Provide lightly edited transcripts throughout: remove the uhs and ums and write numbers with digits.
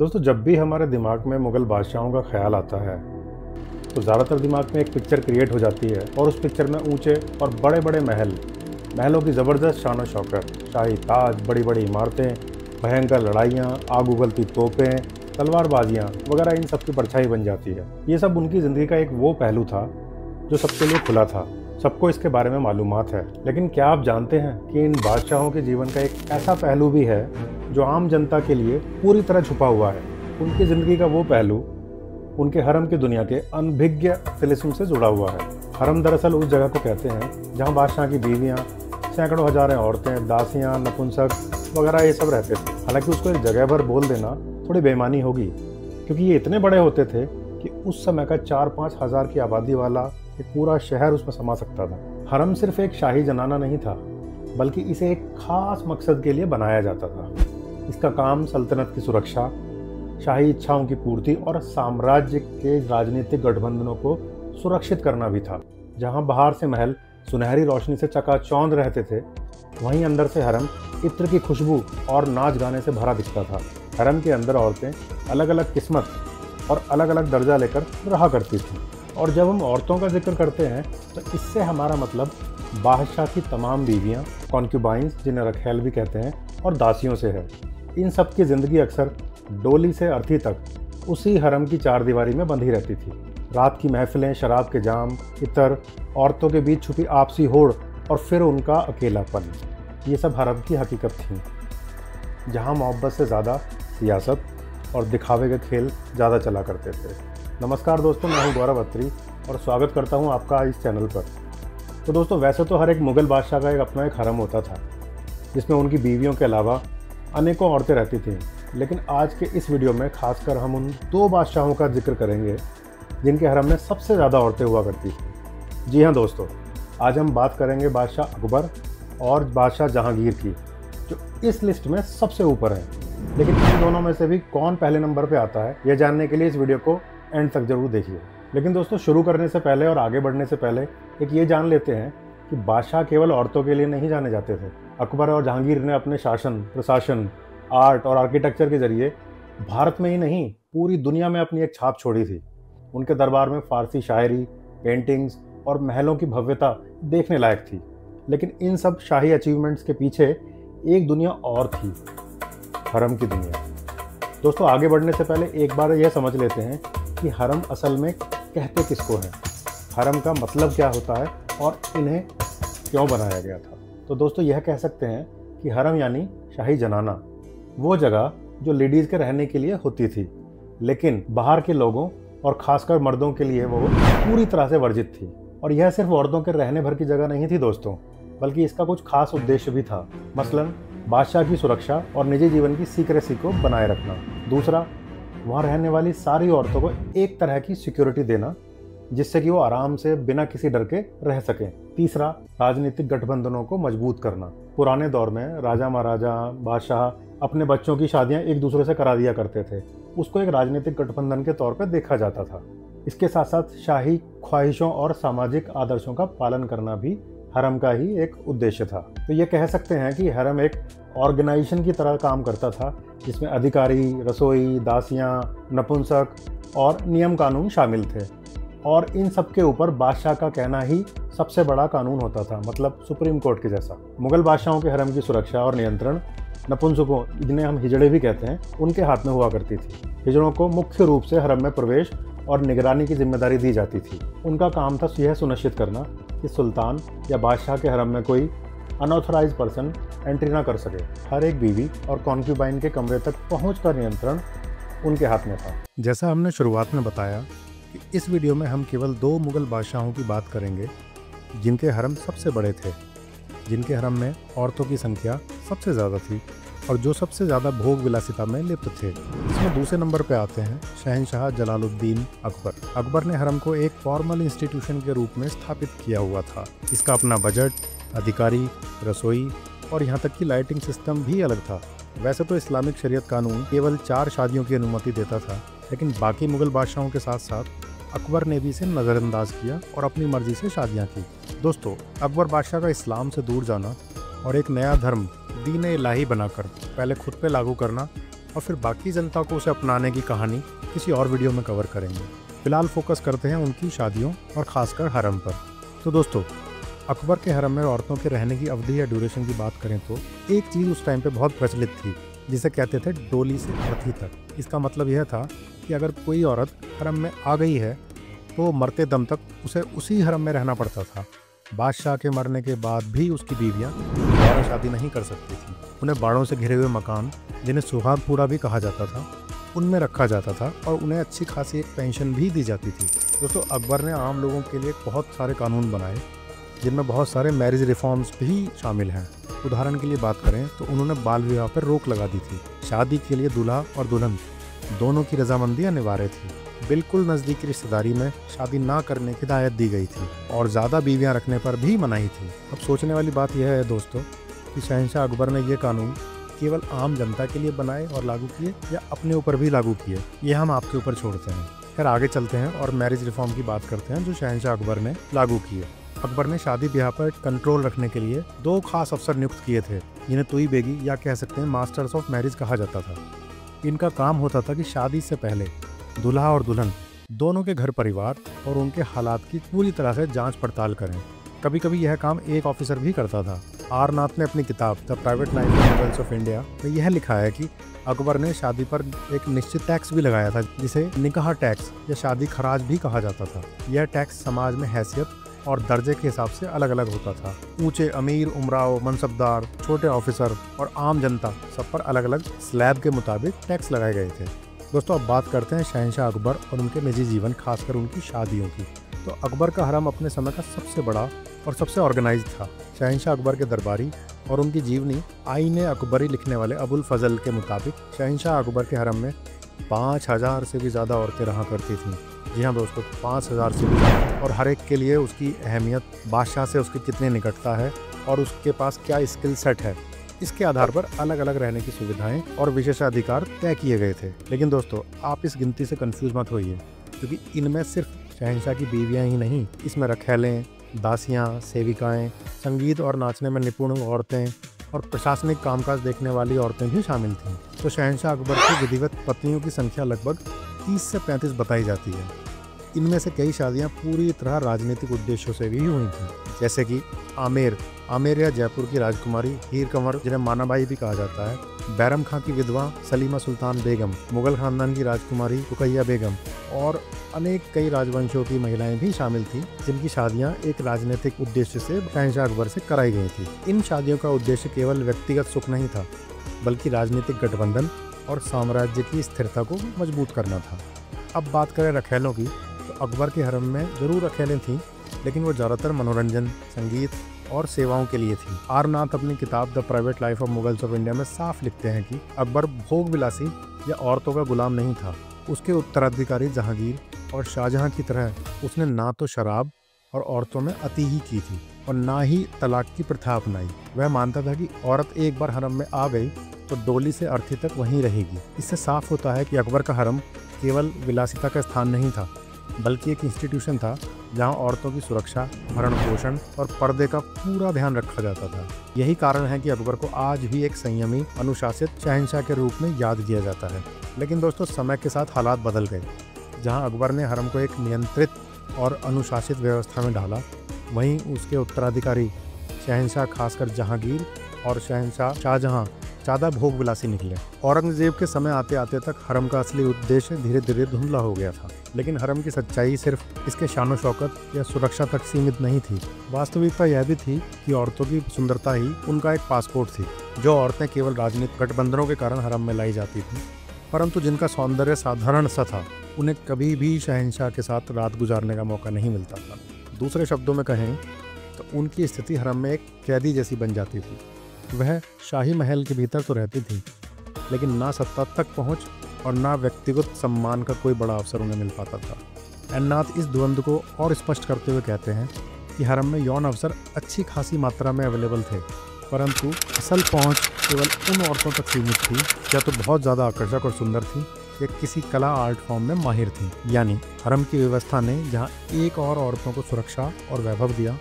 दोस्तों, जब भी हमारे दिमाग में मुग़ल बादशाहों का ख़्याल आता है तो ज़्यादातर दिमाग में एक पिक्चर क्रिएट हो जाती है और उस पिक्चर में ऊंचे और बड़े बड़े महलों की ज़बरदस्त शान और शौकत, शाही ताज, बड़ी बड़ी इमारतें, भयंकर लड़ाइयाँ, आग उगलती तोपें, तलवारबाजियाँ वगैरह इन सब की परछाई बन जाती है। ये सब उनकी ज़िंदगी का एक वो पहलू था जो सबके लिए खुला था। सबको इसके बारे में मालूमात है। लेकिन क्या आप जानते हैं कि इन बादशाहों के जीवन का एक ऐसा पहलू भी है जो आम जनता के लिए पूरी तरह छुपा हुआ है। उनकी ज़िंदगी का वो पहलू उनके हरम की दुनिया के अनभिज्ञ तिलिस्म से जुड़ा हुआ है। हरम दरअसल उस जगह को कहते हैं जहाँ बादशाह की बीवियाँ, सैकड़ों हज़ारें औरतें, दासियाँ, नपुंसक वगैरह ये सब रहते थे। हालांकि उसको एक जगह पर बोल देना थोड़ी बेईमानी होगी, क्योंकि ये इतने बड़े होते थे कि उस समय का 4-5 हज़ार की आबादी वाला एक पूरा शहर उसमें समा सकता था। हरम सिर्फ एक शाही जनाना नहीं था, बल्कि इसे एक खास मकसद के लिए बनाया जाता था। इसका काम सल्तनत की सुरक्षा, शाही इच्छाओं की पूर्ति और साम्राज्य के राजनीतिक गठबंधनों को सुरक्षित करना भी था। जहां बाहर से महल सुनहरी रोशनी से चकाचौंध रहते थे, वहीं अंदर से हरम इत्र की खुशबू और नाच गाने से भरा दिखता था। हरम के अंदर औरतें अलग अलग किस्मत और अलग अलग दर्जा लेकर रहा करती थीं। और जब हम औरतों का जिक्र करते हैं तो इससे हमारा मतलब बादशाह की तमाम बीवियाँ, कॉन्क्यूबाइंस जिन्हें रखेल भी कहते हैं, और दासियों से है। इन सब की ज़िंदगी अक्सर डोली से अर्थी तक उसी हरम की चारदीवारी में बंधी रहती थी। रात की महफिलें, शराब के जाम, इतर, औरतों के बीच छुपी आपसी होड़ और फिर उनका अकेलापन, ये सब हरम की हकीकत थी, जहाँ मोहब्बत से ज़्यादा सियासत और दिखावे के खेल ज़्यादा चला करते थे। नमस्कार दोस्तों, मैं हूँ गौरव अत्री और स्वागत करता हूँ आपका इस चैनल पर। तो दोस्तों, वैसे तो हर एक मुग़ल बादशाह का अपना एक हरम होता था, जिसमें उनकी बीवियों के अलावा अनेकों औरतें रहती थीं। लेकिन आज के इस वीडियो में खासकर हम उन 2 बादशाहों का जिक्र करेंगे जिनके हरम में सबसे ज़्यादा औरतें हुआ करती थीं। जी हाँ दोस्तों, आज हम बात करेंगे बादशाह अकबर और बादशाह जहांगीर की, जो इस लिस्ट में सबसे ऊपर है। लेकिन इन दोनों में से भी कौन पहले नंबर पर आता है, यह जानने के लिए इस वीडियो को एंड तक जरूर देखिए। लेकिन दोस्तों, शुरू करने से पहले और आगे बढ़ने से पहले एक ये जान लेते हैं कि बादशाह केवल औरतों के लिए नहीं जाने जाते थे। अकबर और जहांगीर ने अपने शासन, प्रशासन, आर्ट और आर्किटेक्चर के जरिए भारत में ही नहीं पूरी दुनिया में अपनी एक छाप छोड़ी थी। उनके दरबार में फारसी शायरी, पेंटिंग्स और महलों की भव्यता देखने लायक थी। लेकिन इन सब शाही अचीवमेंट्स के पीछे एक दुनिया और थी, हरम की दुनिया। दोस्तों, आगे बढ़ने से पहले एक बार यह समझ लेते हैं कि हरम असल में कहते किसको है, हरम का मतलब क्या होता है और इन्हें क्यों बनाया गया था। तो दोस्तों, यह कह सकते हैं कि हरम यानी शाही जनाना, वो जगह जो लेडीज़ के रहने के लिए होती थी, लेकिन बाहर के लोगों और ख़ासकर मर्दों के लिए वो पूरी तरह से वर्जित थी। और यह सिर्फ औरतों के रहने भर की जगह नहीं थी दोस्तों, बल्कि इसका कुछ खास उद्देश्य भी था। मसलन बादशाह की सुरक्षा और निजी जीवन की सीक्रेसी को बनाए रखना। दूसरा, वहाँ रहने वाली सारी औरतों को एक तरह की सिक्योरिटी देना, जिससे कि वो आराम से बिना किसी डर के रह सकें। तीसरा, राजनीतिक गठबंधनों को मजबूत करना। पुराने दौर में राजा महाराजा, बादशाह अपने बच्चों की शादियां एक दूसरे से करा दिया करते थे। उसको एक राजनीतिक गठबंधन के तौर पर देखा जाता था। इसके साथ साथ शाही ख्वाहिशों और सामाजिक आदर्शों का पालन करना भी हरम का ही एक उद्देश्य था। तो ये कह सकते हैं कि हरम एक ऑर्गेनाइजेशन की तरह काम करता था, जिसमें अधिकारी, रसोई, दासियाँ, नपुंसक और नियम कानून शामिल थे। और इन सब के ऊपर बादशाह का कहना ही सबसे बड़ा कानून होता था, मतलब सुप्रीम कोर्ट के जैसा। मुग़ल बादशाहों के हरम की सुरक्षा और नियंत्रण नपुंसकों, जिन्हें हम हिजड़े भी कहते हैं, उनके हाथ में हुआ करती थी। हिजड़ों को मुख्य रूप से हरम में प्रवेश और निगरानी की जिम्मेदारी दी जाती थी। उनका काम था यह सुनिश्चित करना कि सुल्तान या बादशाह के हरम में कोई अनऑथराइज्ड पर्सन एंट्री ना कर सके। हर एक बीवी और कॉन्क्यूबाइन के कमरे तक पहुँच का नियंत्रण उनके हाथ में था। जैसा हमने शुरुआत में बताया कि इस वीडियो में हम केवल 2 मुग़ल बादशाहों की बात करेंगे जिनके हरम सबसे बड़े थे, जिनके हरम में औरतों की संख्या सबसे ज़्यादा थी और जो सबसे ज़्यादा भोग विलासिता में लिप्त थे। इसमें दूसरे नंबर पर आते हैं शहंशाह जलालुद्दीन अकबर। अकबर ने हरम को एक फॉर्मल इंस्टीट्यूशन के रूप में स्थापित किया हुआ था। इसका अपना बजट, अधिकारी, रसोई और यहाँ तक कि लाइटिंग सिस्टम भी अलग था। वैसे तो इस्लामिक शरीयत कानून केवल 4 शादियों की अनुमति देता था, लेकिन बाकी मुग़ल बादशाहों के साथ साथ अकबर ने भी इसे नज़रअंदाज किया और अपनी मर्जी से शादियाँ की। दोस्तों, अकबर बादशाह का इस्लाम से दूर जाना और एक नया धर्म दीन इलाही बनाकर पहले खुद पे लागू करना और फिर बाकी जनता को उसे अपनाने की कहानी किसी और वीडियो में कवर करेंगे। फिलहाल फोकस करते हैं उनकी शादियों और ख़ासकर हरम पर। तो दोस्तों, अकबर के हरम में औरतों के रहने की अवधि या ड्यूरेशन की बात करें तो एक चीज़ उस टाइम पे बहुत प्रचलित थी, जिसे कहते थे डोली से अर्थी तक। इसका मतलब यह था कि अगर कोई औरत हरम में आ गई है तो मरते दम तक उसे उसी हरम में रहना पड़ता था। बादशाह के मरने के बाद भी उसकी बीवियां दोबारा शादी नहीं कर सकती थी। उन्हें बाड़ों से घिरे हुए मकान, जिन्हें सुहागपुरा भी कहा जाता था, उनमें रखा जाता था और उन्हें अच्छी खासी एक पेंशन भी दी जाती थी। दोस्तों, अकबर ने आम लोगों के लिए बहुत सारे कानून बनाए, जिनमें बहुत सारे मैरिज रिफॉर्म्स भी शामिल हैं। उदाहरण के लिए बात करें तो उन्होंने बाल विवाह पर रोक लगा दी थी। शादी के लिए दूल्हा और दुल्हन दोनों की रजामंदी अनिवार्य थी। बिल्कुल नज़दीकी रिश्तेदारी में शादी ना करने की हिदायत दी गई थी और ज़्यादा बीवियां रखने पर भी मनाही थी। अब सोचने वाली बात यह है दोस्तों कि शहंशाह अकबर ने ये कानून केवल आम जनता के लिए बनाए और लागू किए या अपने ऊपर भी लागू किए, ये हम आपके ऊपर छोड़ते हैं। फिर आगे चलते हैं और मैरिज रिफॉर्म की बात करते हैं जो शहंशाह अकबर ने लागू किए। अकबर ने शादी ब्याह पर कंट्रोल रखने के लिए 2 खास अफसर नियुक्त किए थे, जिन्हें तुई बेगी या कह सकते हैं मास्टर्स ऑफ मैरिज कहा जाता था। इनका काम होता था कि शादी से पहले दूल्हा और दुल्हन दोनों के घर परिवार और उनके हालात की पूरी तरह से जांच पड़ताल करें। कभी कभी यह काम एक ऑफिसर भी करता था। आर नाथ ने अपनी किताब the private life of nobles of India में यह लिखा है कि अकबर ने शादी पर एक निश्चित टैक्स भी लगाया था, जिसे निकाह टैक्स या शादी खराज भी कहा जाता था। यह टैक्स समाज में हैसियत और दर्जे के हिसाब से अलग अलग होता था। ऊंचे अमीर, उमराव, मनसबदार, छोटे ऑफिसर और आम जनता सब पर अलग अलग स्लैब के मुताबिक टैक्स लगाए गए थे। दोस्तों, अब बात करते हैं शहंशाह अकबर और उनके निजी जीवन, खासकर उनकी शादियों की। तो अकबर का हरम अपने समय का सबसे बड़ा और सबसे ऑर्गेनाइज था। शहंशाह अकबर के दरबारी और उनकी जीवनी आईने अकबरी लिखने वाले अबुल फजल के मुताबिक शहंशाह अकबर के हरम में 5000 से भी ज़्यादा औरतें रहा करती थीं। जी हाँ दोस्तों, 5000 से भी ज़्यादा, और हर एक के लिए उसकी अहमियत, बादशाह से उसकी कितनी निकटता है और उसके पास क्या स्किल सेट है, इसके आधार पर अलग अलग रहने की सुविधाएं और विशेषाधिकार तय किए गए थे। लेकिन दोस्तों, आप इस गिनती से कंफ्यूज मत होइए, क्योंकि इनमें सिर्फ शहंशाह की बीवियां ही नहीं, इसमें रखैलें, दासियां, सेविकाएं, संगीत और नाचने में निपुण औरतें और प्रशासनिक कामकाज देखने वाली औरतें भी शामिल थीं। तो शहंशाह अकबर की विधिवत पत्नियों की संख्या लगभग 30 से 35 बताई जाती है। इनमें से कई शादियां पूरी तरह राजनीतिक उद्देश्यों से भी हुई थीं, जैसे कि आमेर या जयपुर की राजकुमारी हीर कंवर, जिन्हें मानाबाई भी कहा जाता है, बैरम खां की विधवा सलीमा सुल्तान बेगम, मुगल खानदान की राजकुमारी रुकैया बेगम और अनेक कई राजवंशों की महिलाएं भी शामिल थीं, जिनकी शादियां एक राजनीतिक उद्देश्य से शहंशाह अकबर से कराई गई थी। इन शादियों का उद्देश्य केवल व्यक्तिगत सुख नहीं था, बल्कि राजनीतिक गठबंधन और साम्राज्य की स्थिरता को मजबूत करना था। अब बात करें रखैलों की, तो अकबर के हरम में जरूर रखैलें थीं, लेकिन वो ज़्यादातर मनोरंजन, संगीत और सेवाओं के लिए थी। आर नाथ अपनी किताब the private life of Mughals of India में साफ लिखते हैं कि अकबर भोग विलासी या औरतों का गुलाम नहीं था। उसके उत्तराधिकारी जहांगीर और शाहजहां की तरह उसने ना तो शराब और औरतों में अति ही की थी और ना ही तलाक की प्रथा अपनाई। वह मानता था कि औरत एक बार हरम में आ गई तो डोली से अर्थी तक वहीं रहेगी। इससे साफ होता है कि अकबर का हरम केवल विलासिता का स्थान नहीं था, बल्कि एक इंस्टीट्यूशन था जहां औरतों की सुरक्षा, भरण पोषण और पर्दे का पूरा ध्यान रखा जाता था। यही कारण है कि अकबर को आज भी एक संयमी, अनुशासित शहंशाह के रूप में याद किया जाता है। लेकिन दोस्तों, समय के साथ हालात बदल गए। जहां अकबर ने हरम को एक नियंत्रित और अनुशासित व्यवस्था में ढाला, वहीं उसके उत्तराधिकारी शहंशाह, खासकर जहांगीर और शहंशाह शाहजहां, ज़्यादा भोग विलासी निकले। औरंगजेब के समय आते आते तक हरम का असली उद्देश्य धीरे धीरे धुंधला हो गया था। लेकिन हरम की सच्चाई सिर्फ इसके शान शौकत या सुरक्षा तक सीमित नहीं थी। वास्तविकता यह भी थी कि औरतों की सुंदरता ही उनका एक पासपोर्ट थी। जो औरतें केवल राजनीतिक गठबंधनों के कारण हरम में लाई जाती थीं, परंतु जिनका सौंदर्य साधारण सा था, उन्हें कभी भी शहंशाह के साथ रात गुजारने का मौका नहीं मिलता था। दूसरे शब्दों में कहें तो उनकी स्थिति हरम में एक कैदी जैसी बन जाती थी। वह शाही महल के भीतर तो रहती थी, लेकिन ना सत्ता तक पहुंच और ना व्यक्तिगत सम्मान का कोई बड़ा अवसर उन्हें मिल पाता था। एन्नाथ इस द्वंद्व को और स्पष्ट करते हुए कहते हैं कि हरम में यौन अवसर अच्छी खासी मात्रा में अवेलेबल थे, परंतु असल पहुंच केवल उन औरतों तक सीमित थी या तो बहुत ज़्यादा आकर्षक और सुंदर थी या किसी कला आर्ट फॉर्म में माहिर थी। यानी हरम की व्यवस्था ने जहां एक और औरतों को सुरक्षा और वैभव दिया,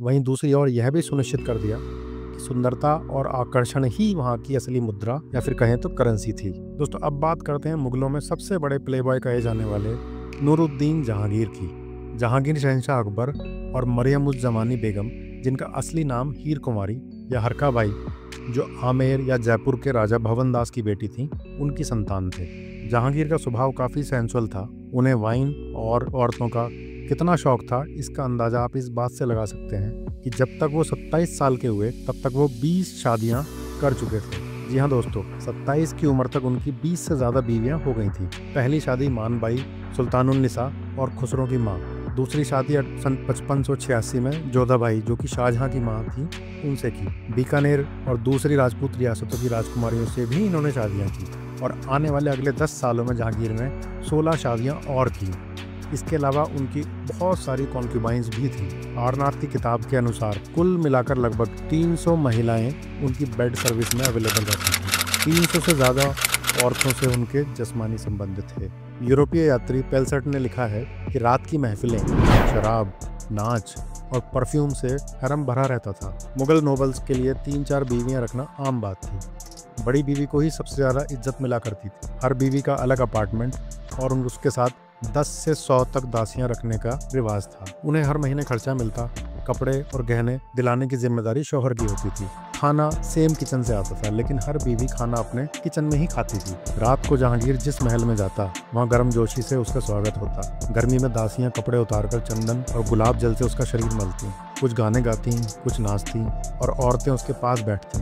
वहीं दूसरी ओर यह भी सुनिश्चित कर दिया कि सुंदरता और आकर्षण ही वहाँ की असली मुद्रा या फिर कहें तो करेंसी थी। दोस्तों अब बात करते हैं मुगलों में सबसे बड़े प्लेबॉय कहे जाने वाले नूरुद्दीन जहांगीर की। जहांगीर शहंशाह अकबर और मरियम उज़ ज़मानी बेगम, जिनका असली नाम हीर कुमारी या हरका बाई, जो आमेर या जयपुर के राजा भवन दास की बेटी थीं, उनकी संतान थे। जहांगीर का स्वभाव काफ़ी सेंसुअल था। उन्हें वाइन और औरतों का कितना शौक था, इसका अंदाज़ा आप इस बात से लगा सकते हैं कि जब तक वो 27 साल के हुए तब तक वो 20 शादियाँ कर चुके थे। जी हाँ दोस्तों, 27 की उम्र तक उनकी 20 से ज़्यादा बीवियाँ हो गई थी। पहली शादी मानबाई सुल्तानुन्निसा और खुसरो की माँ, दूसरी शादी सन 5586 में जोधाबाई, जो कि शाहजहां की माँ थी, उनसे की। बीकानेर और दूसरी राजपूत रियासतों की राजकुमारियों से भी इन्होंने शादियाँ की और आने वाले अगले 10 सालों में जहांगीर ने 16 शादियाँ और की। इसके अलावा उनकी बहुत सारी कॉन्क्यूबाइंस भी थीं। आरनाथ की किताब के अनुसार कुल मिलाकर लगभग 300 महिलाएं उनकी बेड सर्विस में अवेलेबल रहती थीं। 300 से ज़्यादा औरतों से उनके जिस्मानी संबंध थे। यूरोपीय यात्री पेलसट ने लिखा है कि रात की महफिलें, शराब, नाच और परफ्यूम से हरम भरा रहता था। मुगल नोबल्स के लिए 3-4 बीवियां रखना आम बात थी। बड़ी बीवी को ही सबसे ज़्यादा इज्जत मिला करती थी। हर बीवी का अलग अपार्टमेंट और उसके साथ 10 से 100 तक दासियां रखने का रिवाज था। उन्हें हर महीने खर्चा मिलता। कपड़े और गहने दिलाने की जिम्मेदारी शौहर की होती थी। खाना सेम किचन से आता था, लेकिन हर बीवी खाना अपने किचन में ही खाती थी। रात को जहांगीर जिस महल में जाता, वहाँ गर्मजोशी से उसका स्वागत होता। गर्मी में दासियां कपड़े उतारकर चंदन और गुलाब जल से उसका शरीर मलती। कुछ गाने गाती, कुछ नाचती और औरतें उसके पास बैठती।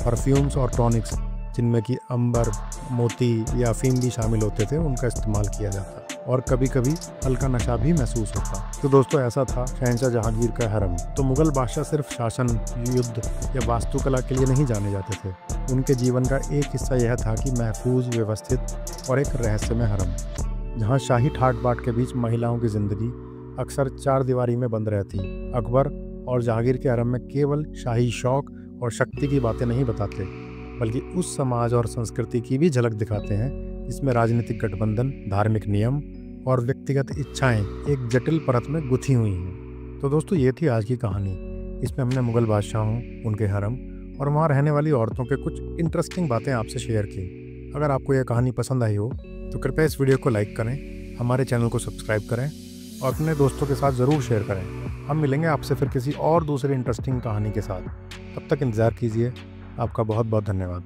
परफ्यूम्स और टॉनिक्स, जिनमें कि अंबर, मोती या अफीम भी शामिल होते थे, उनका इस्तेमाल किया जाता और कभी कभी हल्का नशा भी महसूस होता। तो दोस्तों ऐसा था शहंशाह जहांगीर का हरम। तो मुगल बादशाह सिर्फ शासन, युद्ध या वास्तुकला के लिए नहीं जाने जाते थे। उनके जीवन का एक हिस्सा यह था कि महफूज, व्यवस्थित और एक रहस्यमय हरम, जहाँ शाही ठाट बाट के बीच महिलाओं की जिंदगी अक्सर 4 दीवारी में बंद रहती। अकबर और जहांगीर के हरम में केवल शाही शौक और शक्ति की बातें नहीं बताते, बल्कि उस समाज और संस्कृति की भी झलक दिखाते हैं जिसमें राजनीतिक गठबंधन, धार्मिक नियम और व्यक्तिगत इच्छाएं एक जटिल परत में गुथी हुई हैं। तो दोस्तों ये थी आज की कहानी। इसमें हमने मुगल बादशाहों, उनके हरम और वहाँ रहने वाली औरतों के कुछ इंटरेस्टिंग बातें आपसे शेयर की। अगर आपको यह कहानी पसंद आई हो तो कृपया इस वीडियो को लाइक करें, हमारे चैनल को सब्सक्राइब करें और अपने दोस्तों के साथ ज़रूर शेयर करें। हम मिलेंगे आपसे फिर किसी और दूसरी इंटरेस्टिंग कहानी के साथ। तब तक इंतज़ार कीजिए। आपका बहुत बहुत धन्यवाद।